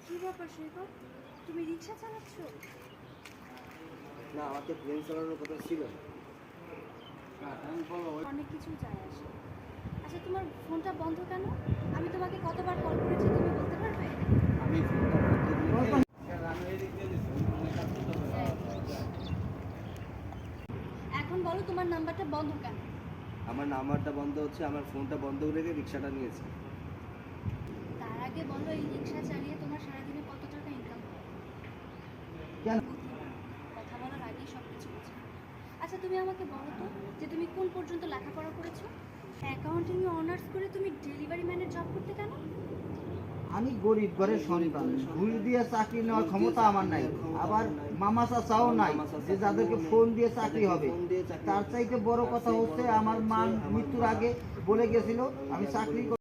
কি ব্যাপার সৈকত, তুমি রিক্সা চালাচ্ছ? না, আমাকে প্লেন চালানোর কথা ছিল। অনেক কিছু যায় আসে। আচ্ছা, তোমার ফোনটা বন্ধ কেন? আমি তোমাকে কতবার কল করেছি, তুমি বলতে পারবে? আমি এখন বলো তোমার নাম্বারটা বন্ধ কেন? আমার নাম্বারটা বন্ধ হচ্ছে, আমার ফোনটা বন্ধ রেখে রিক্সাটা নিয়েছি। তার আগে বলো, এই রিক্সা চালিয়ে তোমার সারাদিনে কত টাকা ইনকাম হয়? কেন? কথা বলার আগেই সব কিছু বোঝা। আচ্ছা, তুমি আমাকে বলো তো, যে তুমি কোন পর্যন্ত লেখাপড়া করেছো? অ্যাকাউন্টিং এ অনার্স করে তুমি ডেলিভারি ম্যানের জব করতে কেন? আমি গরিব ঘরের সন্তান, ঘুষ দিয়ে চাকরি নেওয়ার ক্ষমতা আমার নাই, আবার মামা চাচাও নাই যে যাদেরকে ফোন দিয়ে চাকরি হবে। তার চাইতে বড় কথা হচ্ছে, আমার মা মৃত্যুর আগে বলে গেছিল আমি চাকরি